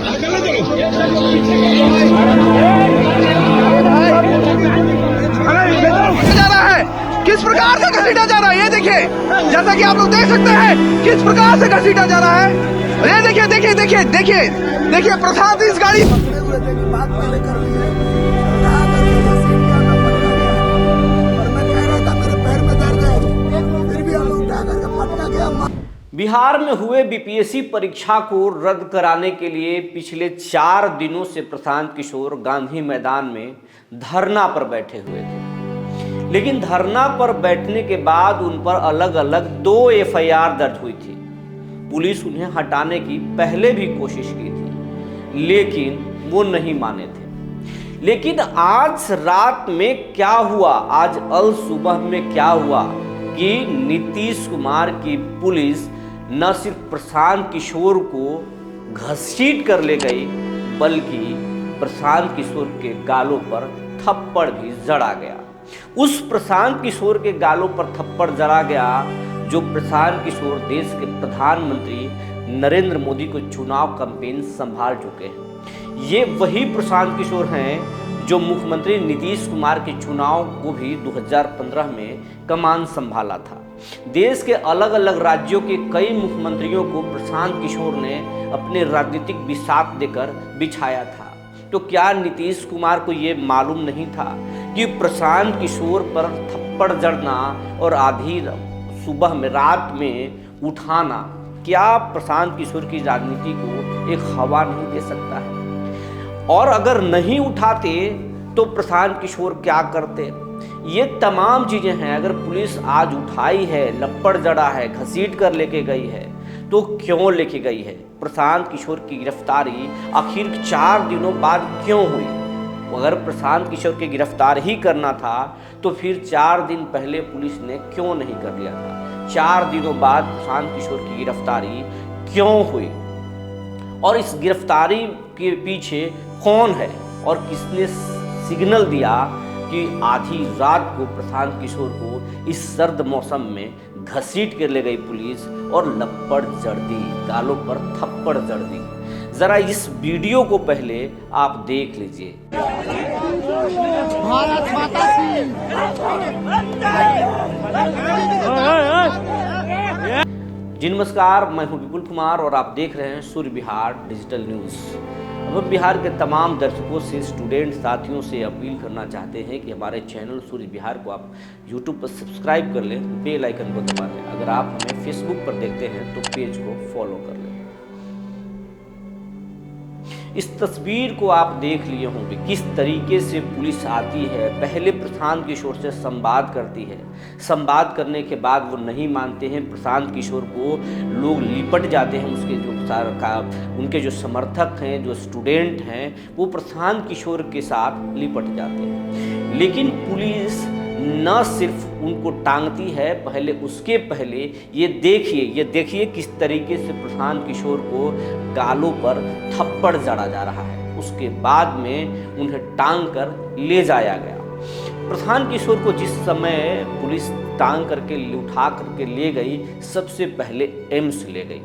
जा रहा है, किस प्रकार से घसीटा जा रहा है, ये देखिए, जैसा कि आप लोग देख सकते हैं किस प्रकार से घसीटा जा रहा है। ये देखिए देखिए देखिए देखिए देखिए प्रशांत इस गाड़ी बिहार में हुए बीपीएससी परीक्षा को रद्द कराने के लिए पिछले 4 दिनों से प्रशांत किशोर गांधी मैदान में धरना पर बैठे हुए थे। लेकिन धरना पर बैठने के बाद उन पर अलग अलग 2 एफआईआर दर्ज हुई थी। पुलिस उन्हें हटाने की पहले भी कोशिश की थी, लेकिन वो नहीं माने थे। लेकिन आज रात में क्या हुआ, आज अल सुबह में क्या हुआ कि नीतीश कुमार की पुलिस न सिर्फ प्रशांत किशोर को घसीट कर ले गई, बल्कि प्रशांत किशोर के गालों पर थप्पड़ भी जड़ा गया। उस प्रशांत किशोर के गालों पर थप्पड़ जड़ा गया जो प्रशांत किशोर देश के प्रधानमंत्री नरेंद्र मोदी को चुनाव कैंपेन संभाल चुके हैं। ये वही प्रशांत किशोर हैं जो मुख्यमंत्री नीतीश कुमार के चुनाव को भी 2015 में कमान संभाला था। देश के अलग अलग राज्यों के कई मुख्यमंत्रियों को प्रशांत किशोर ने अपने राजनीतिक बिसात देकर बिछाया था। तो क्या नीतीश कुमार को ये मालूम नहीं था कि प्रशांत किशोर पर थप्पड़ जड़ना और आधी सुबह में रात में उठाना क्या प्रशांत किशोर की राजनीति को एक हवा नहीं दे सकता है? और अगर नहीं उठाते तो प्रशांत किशोर क्या करते? ये तमाम चीज़ें हैं। अगर पुलिस आज उठाई है, लपड़ जड़ा है, घसीट कर लेके गई है, तो क्यों लेके गई है? प्रशांत किशोर की गिरफ्तारी आखिर 4 दिनों बाद क्यों हुई? अगर प्रशांत किशोर की गिरफ्तार ही करना था तो फिर 4 दिन पहले पुलिस ने क्यों नहीं कर लिया था? 4 दिनों बाद प्रशांत किशोर की गिरफ्तारी क्यों हुई? और इस गिरफ्तारी के पीछे कौन है और किसने सिग्नल दिया कि आधी रात को प्रशांत किशोर को इस सर्द मौसम में घसीट कर ले गई पुलिस और लपड़ जड़ दी, गालों पर थप्पड़ जड़ दी? जरा इस वीडियो को पहले आप देख लीजिए। भारत माता की। जी नमस्कार, मैं हूं विपुल कुमार और आप देख रहे हैं सूर्य बिहार डिजिटल न्यूज़। अब हम बिहार के तमाम दर्शकों से, स्टूडेंट साथियों से अपील करना चाहते हैं कि हमारे चैनल सूर्य बिहार को आप यूट्यूब पर सब्सक्राइब कर लें, बेल आइकन को दबा लें। अगर आप हमें फेसबुक पर देखते हैं तो पेज को फॉलो कर लें। इस तस्वीर को आप देख लिए होंगे किस तरीके से पुलिस आती है, पहले प्रशांत किशोर से संवाद करती है। संवाद करने के बाद वो नहीं मानते हैं, प्रशांत किशोर को लोग लिपट जाते हैं। उसके जो उनके जो समर्थक हैं, जो स्टूडेंट हैं, वो प्रशांत किशोर के साथ लिपट जाते हैं। लेकिन पुलिस न सिर्फ उनको टांगती है, पहले उसके पहले ये देखिए किस तरीके से प्रशांत किशोर को गालों पर थप्पड़ जड़ा जा रहा है। उसके बाद में उन्हें टांग कर ले जाया गया। प्रशांत किशोर को जिस समय पुलिस टांग करके उठा करके ले गई, सबसे पहले एम्स ले गई।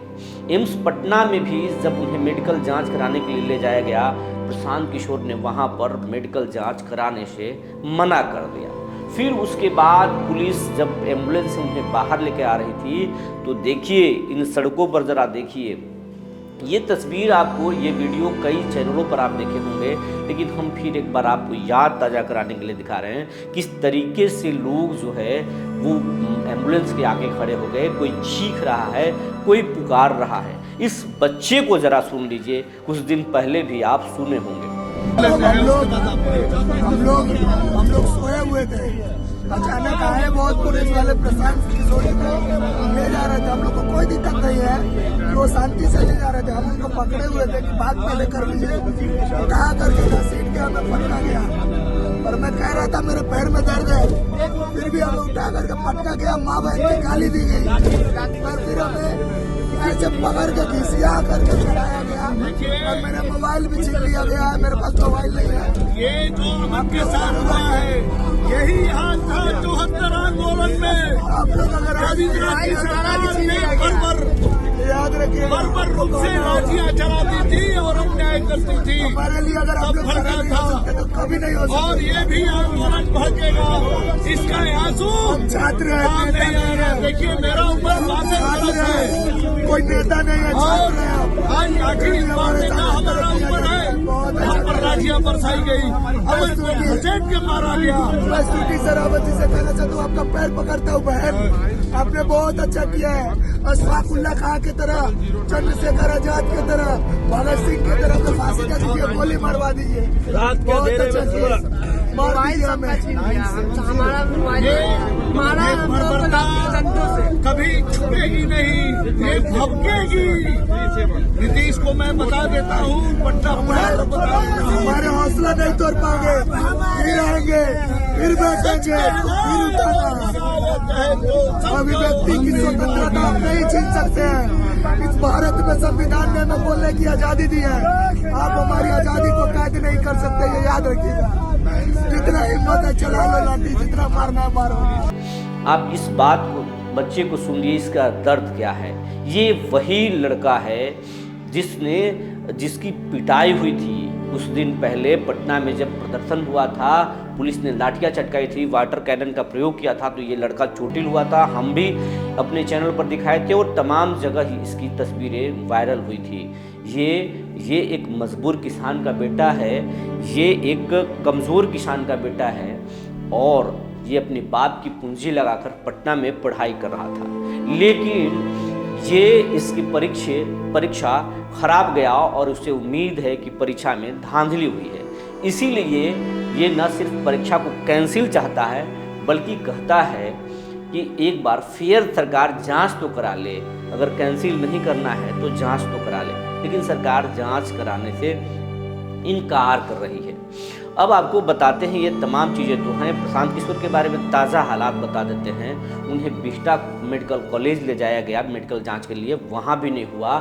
एम्स पटना में भी जब उन्हें मेडिकल जांच कराने के लिए ले जाया गया, प्रशांत किशोर ने वहां पर मेडिकल जांच कराने से मना कर दिया। फिर उसके बाद पुलिस जब एम्बुलेंस से उन्हें बाहर लेके आ रही थी, तो देखिए इन सड़कों पर ज़रा देखिए, ये तस्वीर आपको, ये वीडियो कई चैनलों पर आप देखे होंगे, लेकिन हम फिर एक बार आपको याद ताज़ा कराने के लिए दिखा रहे हैं किस तरीके से लोग जो है वो एम्बुलेंस के आगे खड़े हो गए। कोई चीख रहा है, कोई पुकार रहा है। इस बच्चे को ज़रा सुन लीजिए, कुछ दिन पहले भी आप सुने होंगे। हम लोग सोए हुए थे, अचानक आए बहुत पुलिस वाले प्रशांत किशोर को ले जा रहे थे। हम लोग को कोई दिक्कत नहीं है, वो शांति से ले जा रहे थे। हम उनको पकड़े हुए थे कि बात पहले कर लीजिए, कहा करके घसीट के हमें पकड़ा गया। और मैं कह रहा था मेरे पैर में दर्द है, फिर भी हमें उठा करके पटका गया। माँ बहन की गाली दी गई और फिर हमें ऐसे पकड़ के घिसिया करके चलाया गया और मेरा मोबाइल भी छीन लिया गया है। मेरे पास मोबाइल नहीं है। ये जो आपके साथ हुआ है, यही हाल था 74 आंदोलन में। आप लोग अगर याद रखिए, बर्बर रूप से राजियां चलाती थी और अन्याय कार्रवाई करती थी हमारे लिए अगर आप तब लोग भड़का खड़ा नहीं हो सकते था, तो कभी नहीं हो और सकते। ये भी आंदोलन भड़केगा। इसका आंसू हम छात्र हैं, काम नेता नहीं आ नहीं रहा। है। देखिए मेरा ऊपर बातें छात्र गलत है, हैं, कोई नेता नहीं है, और छात्र है हम। आज लाठी मारने का हमारा ऊपर है, हम पर लाठियां बरसाई गई, अब इसको घसीट के मारा गया। मैं श्रुति शरावती से कहना चाहता हूँ, आपका पैर पकड़ता हूँ बहन, आपने बहुत अच्छा किया है। अशफाक उल्ला खां की तरह, चंद्रशेखर आजाद की तरह, भगत सिंह की तरह तो फांसी का दीजिए, गोली मरवा दीजिए। बहुत अच्छा किया, मार दीजिए हमें। ये बर्बरता कभी छुपेगी नहीं, ये भपकेगी। नीतीश को मैं बता देता हूँ, पट्टा पड़ा बता देता हूँ। हमारे हौसला नहीं तोड़ पाएंगे, फिर आएंगे, फिर बैठेंगे, फिर उठाना। अभिव्यक्ति की स्वतंत्रता आप नहीं छीन सकते हैं। इस भारत में संविधान ने हमें बोलने की आजादी दी है, आप हमारी आजादी को कैद नहीं कर सकते, ये याद रखिएगा। जितना हिम्मत है चला लो लाठी, जितना मारना है मारो। आप इस बात को बच्चे को सुनिए, इसका दर्द क्या है। ये वही लड़का है जिसकी पिटाई हुई थी कुछ दिन पहले पटना में। जब प्रदर्शन हुआ था, पुलिस ने लाठियां चटकाई थी, वाटर कैनन का प्रयोग किया था, तो ये लड़का चोटिल हुआ था। हम भी अपने चैनल पर दिखाए थे और तमाम जगह ही इसकी तस्वीरें वायरल हुई थी। ये एक मजबूर किसान का बेटा है, ये एक कमज़ोर किसान का बेटा है, और ये अपने बाप की पूंजी लगाकर पटना में पढ़ाई कर रहा था। लेकिन ये इसकी परीक्षा खराब गया और उसे उम्मीद है कि परीक्षा में धांधली हुई है। इसीलिए ये न सिर्फ परीक्षा को कैंसिल चाहता है, बल्कि कहता है कि एक बार फिर सरकार जांच तो करा ले, अगर कैंसिल नहीं करना है तो जांच तो करा ले। लेकिन सरकार जांच कराने से इनकार कर रही है। अब आपको बताते हैं, ये तमाम चीज़ें तो हैं। प्रशांत किशोर के बारे में ताज़ा हालात बता देते हैं। उन्हें बिष्टा मेडिकल कॉलेज ले जाया गया मेडिकल जांच के लिए, वहाँ भी नहीं हुआ।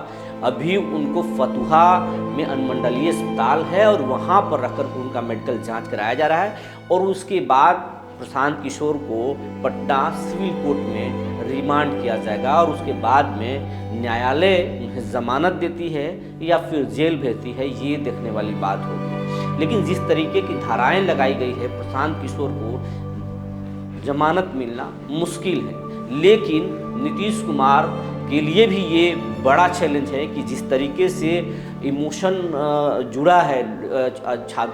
अभी उनको फतुहा में अनुमंडलीय अस्पताल है और वहाँ पर रखकर उनका मेडिकल जांच कराया जा रहा है। और उसके बाद प्रशांत किशोर को पटना सिविल कोर्ट में रिमांड किया जाएगा और उसके बाद में न्यायालय उन्हें जमानत देती है या फिर जेल भेजती है, ये देखने वाली बात होगी। लेकिन जिस तरीके की धाराएं लगाई गई है, प्रशांत किशोर को जमानत मिलना मुश्किल है। लेकिन नीतीश कुमार के लिए भी ये बड़ा चैलेंज है कि जिस तरीके से इमोशन जुड़ा है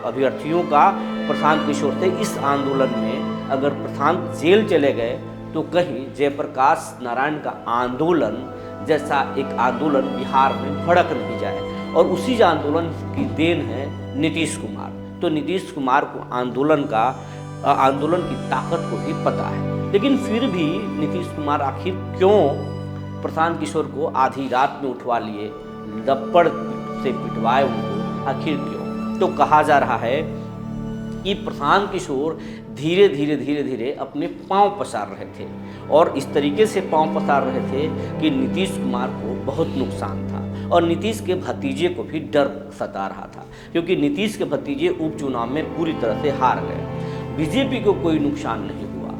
अभ्यर्थियों का प्रशांत किशोर से, इस आंदोलन में अगर प्रशांत जेल चले गए तो कहीं जयप्रकाश नारायण का आंदोलन जैसा एक आंदोलन बिहार में भड़क नहीं जाए। और उसी आंदोलन की देन है नीतीश कुमार। तो नीतीश कुमार को आंदोलन की ताकत को भी पता है। लेकिन फिर भी नीतीश कुमार आखिर क्यों प्रशांत किशोर को आधी रात में उठवा लिए, लपड़ से पिटवाए उनको, आखिर क्यों? तो कहा जा रहा है कि प्रशांत किशोर धीरे धीरे अपने पांव पसार रहे थे और इस तरीके से पांव पसार रहे थे कि नीतीश कुमार को बहुत नुकसान था और नीतीश के भतीजे को भी डर सता रहा था, क्योंकि नीतीश के भतीजे उपचुनाव में पूरी तरह से हार गए। बीजेपी को कोई नुकसान नहीं हुआ।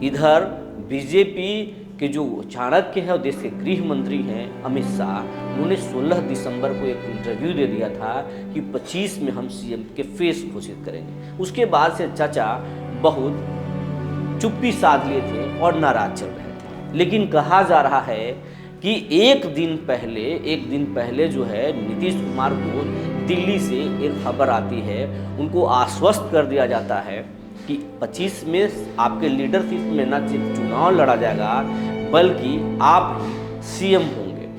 इधर बीजेपी के जो चाणक्य है और देश के गृह मंत्री हैं अमित शाह, उन्होंने 16 दिसंबर को एक इंटरव्यू दे दिया था कि 25 में हम सीएम के फेस घोषित करेंगे। उसके बाद से चाचा बहुत चुप्पी साध लिए थे और नाराज चल रहे थे। लेकिन कहा जा रहा है कि एक दिन पहले जो है नीतीश कुमार को दिल्ली से एक खबर आती है, उनको आश्वस्त कर दिया जाता है कि 25 में आपके लीडरशिप में न सिर्फ चुनाव लड़ा जाएगा बल्कि आप सीएम होंगे,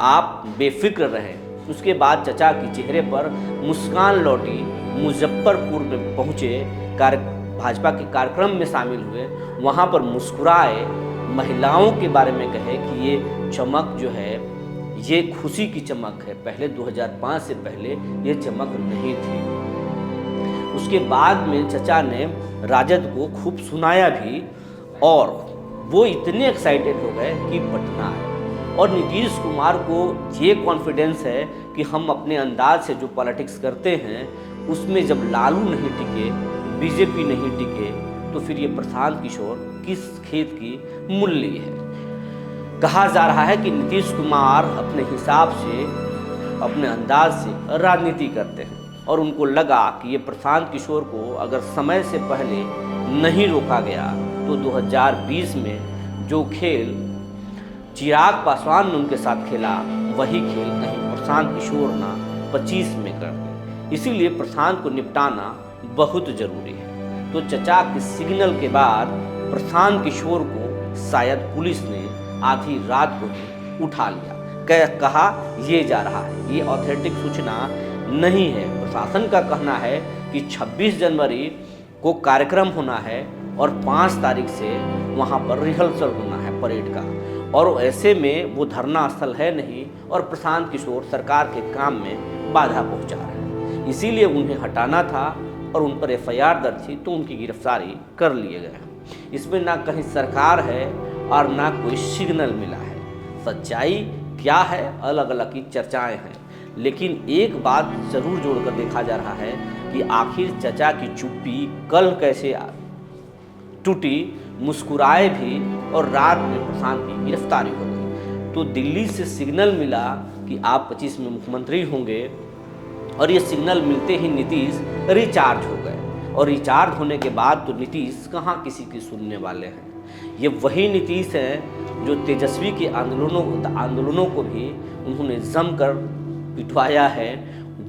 आप बेफिक्र रहें। उसके बाद चचा के चेहरे पर मुस्कान लौटी। मुजफ्फरपुर में पहुँचे, भाजपा के कार्यक्रम में शामिल हुए, वहाँ पर मुस्कुराए, महिलाओं के बारे में कहे कि ये चमक जो है ये खुशी की चमक है, पहले 2005 से पहले ये चमक नहीं थी। उसके बाद में चचा ने राजद को खूब सुनाया भी और वो इतने एक्साइटेड हो गए कि पटना है। और नीतीश कुमार को ये कॉन्फिडेंस है कि हम अपने अंदाज से जो पॉलिटिक्स करते हैं उसमें जब लालू नहीं टिके, बीजेपी नहीं टिके, तो फिर ये प्रशांत किशोर किस खेत की मूल्य है। कहा जा रहा है कि नीतीश कुमार अपने हिसाब से अपने अंदाज से राजनीति करते हैं और उनको लगा कि ये प्रशांत किशोर को अगर समय से पहले नहीं रोका गया तो 2020 में जो खेल चिराग पासवान ने उनके साथ खेला वही खेल कहीं प्रशांत किशोर ना 25 में कर दे। इसीलिए प्रशांत को निपटाना बहुत ज़रूरी है। तो चचा के सिग्नल के बाद प्रशांत किशोर को शायद पुलिस ने आधी रात को ही उठा लिया। कहा ये जा रहा है, ये ऑथेंटिक सूचना नहीं है। प्रशासन का कहना है कि 26 जनवरी को कार्यक्रम होना है और 5 तारीख से वहाँ पर रिहर्सल होना है परेड का, और ऐसे में वो धरना स्थल है नहीं और प्रशांत किशोर सरकार के काम में बाधा पहुँचा रहे हैं। इसीलिए उन्हें हटाना था और उन पर FIR दर्ज थी तो उनकी गिरफ्तारी कर लिए गए। इसमें ना कहीं सरकार है और ना कोई सिग्नल मिला है। सच्चाई क्या है, अलग अलग की चर्चाएं हैं, लेकिन एक बात जरूर जोड़कर देखा जा रहा है कि आखिर चचा की चुप्पी कल कैसे टूटी, मुस्कुराए भी और रात में प्रशांत की गिरफ्तारी हो गई। तो दिल्ली से सिग्नल मिला कि आप 25 में मुख्यमंत्री होंगे और ये सिग्नल मिलते ही नीतीश रिचार्ज हो गए, और रिचार्ज होने के बाद तो नीतीश कहाँ किसी की सुनने वाले हैं। ये वही नीतीश हैं जो तेजस्वी के आंदोलनों को भी उन्होंने जमकर पिटवाया है,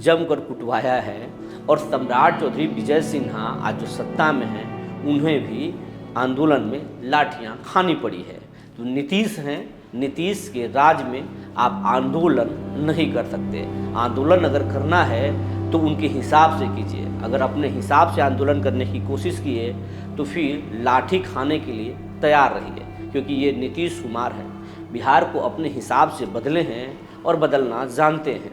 जमकर कुटवाया है, और सम्राट चौधरी विजय सिन्हा आज जो सत्ता में हैं उन्हें भी आंदोलन में लाठियां खानी पड़ी है। तो नीतीश हैं, नीतीश के राज में आप आंदोलन नहीं कर सकते। आंदोलन अगर करना है तो उनके हिसाब से कीजिए। अगर अपने हिसाब से आंदोलन करने की कोशिश किए तो फिर लाठी खाने के लिए तैयार रहिए, क्योंकि ये नीतीश कुमार है, बिहार को अपने हिसाब से बदले हैं और बदलना जानते हैं।